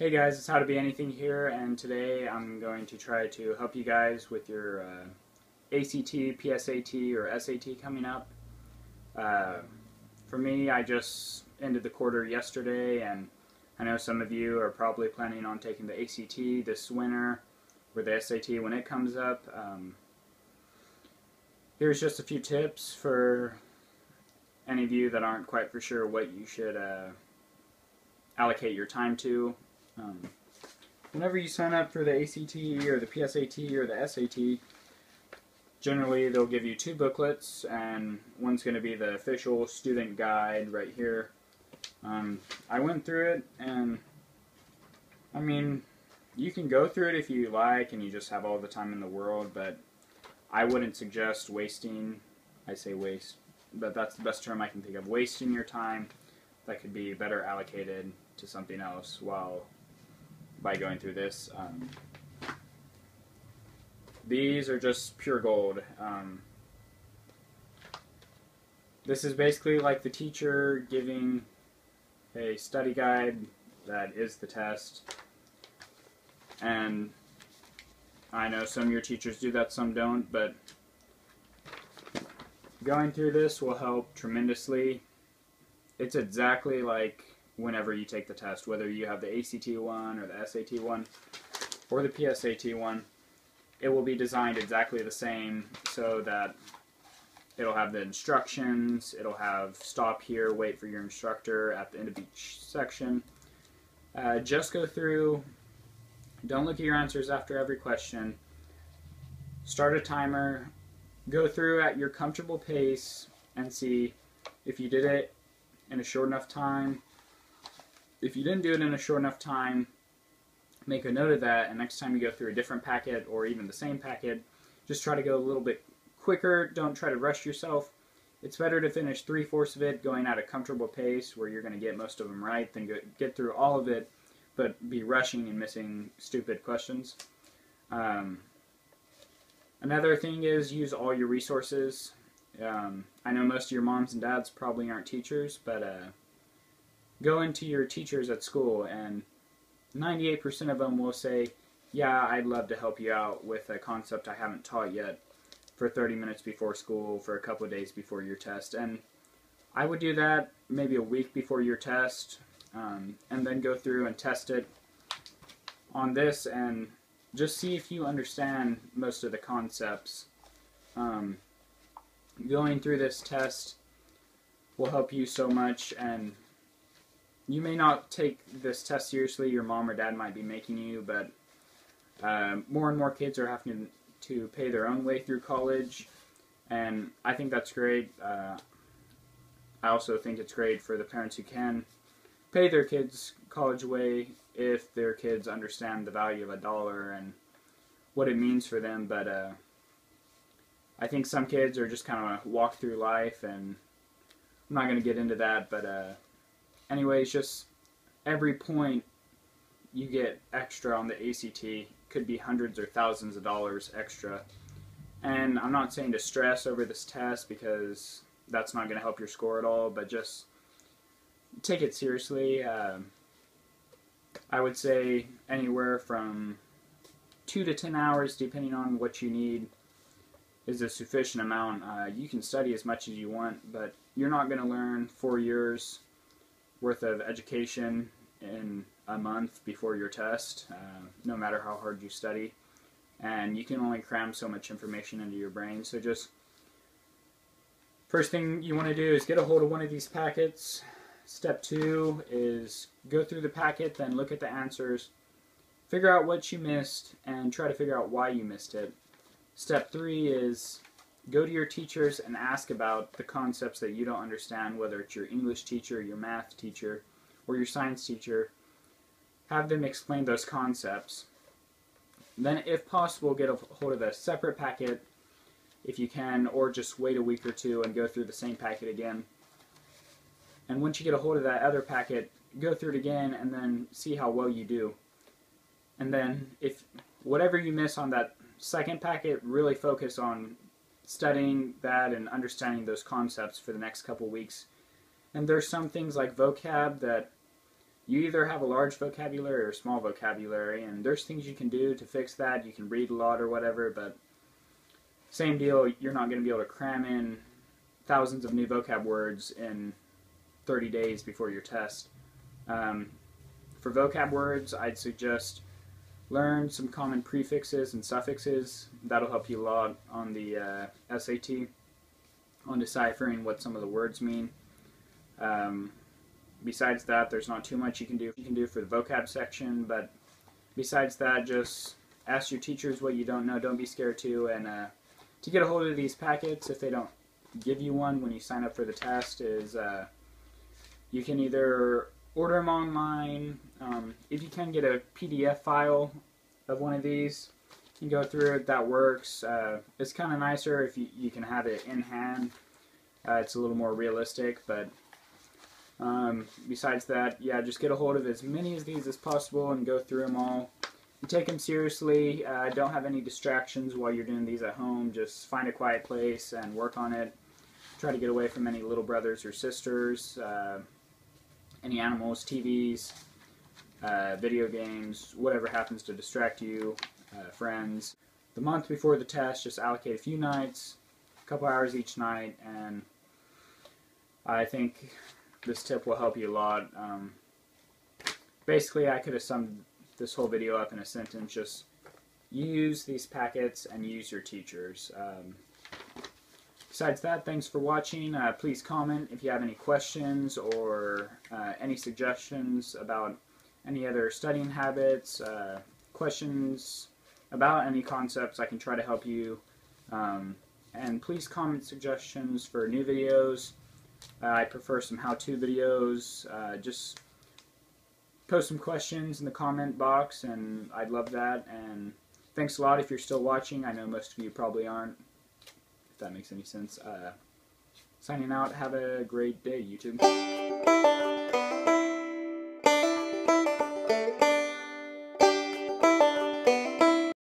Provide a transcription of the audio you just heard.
Hey guys, it's How to Be Anything here, and today I'm going to try to help you guys with your ACT, PSAT, or SAT coming up. For me, I just ended the quarter yesterday, and I know some of you are probably planning on taking the ACT this winter, or the SAT when it comes up. Here's just a few tips for any of you that aren't quite for sure what you should allocate your time to. Whenever you sign up for the ACT or the PSAT or the SAT, generally they'll give you two booklets, and one's going to be the official student guide right here. I went through it, and I mean, you can go through it if you like and you just have all the time in the world, but I wouldn't suggest wasting, I say waste, but that's the best term I can think of, wasting your time that could be better allocated to something else by going through this. These are just pure gold. This is basically like the teacher giving a study guide that is the test. And I know some of your teachers do that, some don't, but going through this will help tremendously. It's exactly like whenever you take the test, whether you have the ACT one or the SAT one or the PSAT one, it will be designed exactly the same so that it'll have the instructions, it'll have stop here, wait for your instructor at the end of each section. Just go through, don't look at your answers after every question, start a timer, go through at your comfortable pace and see if you did it in a short enough time. If you didn't do it in a short enough time, make a note of that, and next time you go through a different packet or even the same packet, just try to go a little bit quicker. Don't try to rush yourself. It's better to finish 3/4 of it going at a comfortable pace where you're going to get most of them right than get through all of it but be rushing and missing stupid questions. Another thing is use all your resources. I know most of your moms and dads probably aren't teachers, but go into your teachers at school, and 98% of them will say, yeah, I'd love to help you out with a concept I haven't taught yet for 30 minutes before school, for a couple of days before your test. And I would do that maybe a week before your test, and then go through and test it on this and just see if you understand most of the concepts. Going through this test will help you so much, and you may not take this test seriously, your mom or dad might be making you, but more and more kids are having to pay their own way through college, and I think that's great. I also think it's great for the parents who can pay their kids college way if their kids understand the value of $1 and what it means for them, but I think some kids are just kind of walk through life, and I'm not going to get into that, but anyways, just every point you get extra on the ACT could be hundreds or thousands of dollars extra. And I'm not saying to stress over this test because that's not going to help your score at all, but just take it seriously. I would say anywhere from 2 to 10 hours, depending on what you need, is a sufficient amount. You can study as much as you want, but you're not going to learn 4 years worth of education in a month before your test, no matter how hard you study, and you can only cram so much information into your brain. So just first thing you want to do is get a hold of one of these packets. Step 2 is go through the packet, then look at the answers, figure out what you missed, and try to figure out why you missed it. Step 3 is go to your teachers and ask about the concepts that you don't understand, whether it's your English teacher, your math teacher, or your science teacher. Have them explain those concepts. Then, if possible, get a hold of a separate packet if you can, or just wait a week or two and go through the same packet again. And once you get a hold of that other packet, go through it again and then see how well you do. And then, if whatever you miss on that second packet, really focus on studying that and understanding those concepts for the next couple weeks. And there's some things like vocab that you either have a large vocabulary or a small vocabulary, and there's things you can do to fix that. You can read a lot or whatever, but same deal, you're not going to be able to cram in thousands of new vocab words in 30 days before your test. For vocab words, I'd suggest learn some common prefixes and suffixes. That'll help you a lot on the SAT, on deciphering what some of the words mean. Besides that, there's not too much you can do for the vocab section, but besides that, just ask your teachers what you don't know. Don't be scared to, and to get a hold of these packets, if they don't give you one when you sign up for the test, is you can either order them online. If you can get a PDF file of one of these, you can go through it. That works. It's kind of nicer if you can have it in hand. It's a little more realistic, but besides that, yeah, just get a hold of as many of these as possible and go through them all. And take them seriously. Don't have any distractions while you're doing these at home. Just find a quiet place and work on it. Try to get away from any little brothers or sisters, any animals, TVs, video games, whatever happens to distract you, friends. The month before the test, just allocate a few nights, a couple hours each night, and I think this tip will help you a lot. Basically, I could have summed this whole video up in a sentence: just use these packets and use your teachers. Besides that, thanks for watching. Please comment if you have any questions or any suggestions about any other studying habits, questions about any concepts. I can try to help you. And please comment suggestions for new videos. I prefer some how-to videos. Just post some questions in the comment box, and I'd love that. And thanks a lot if you're still watching. I know most of you probably aren't, if that makes any sense. Signing out. Have a great day, YouTube.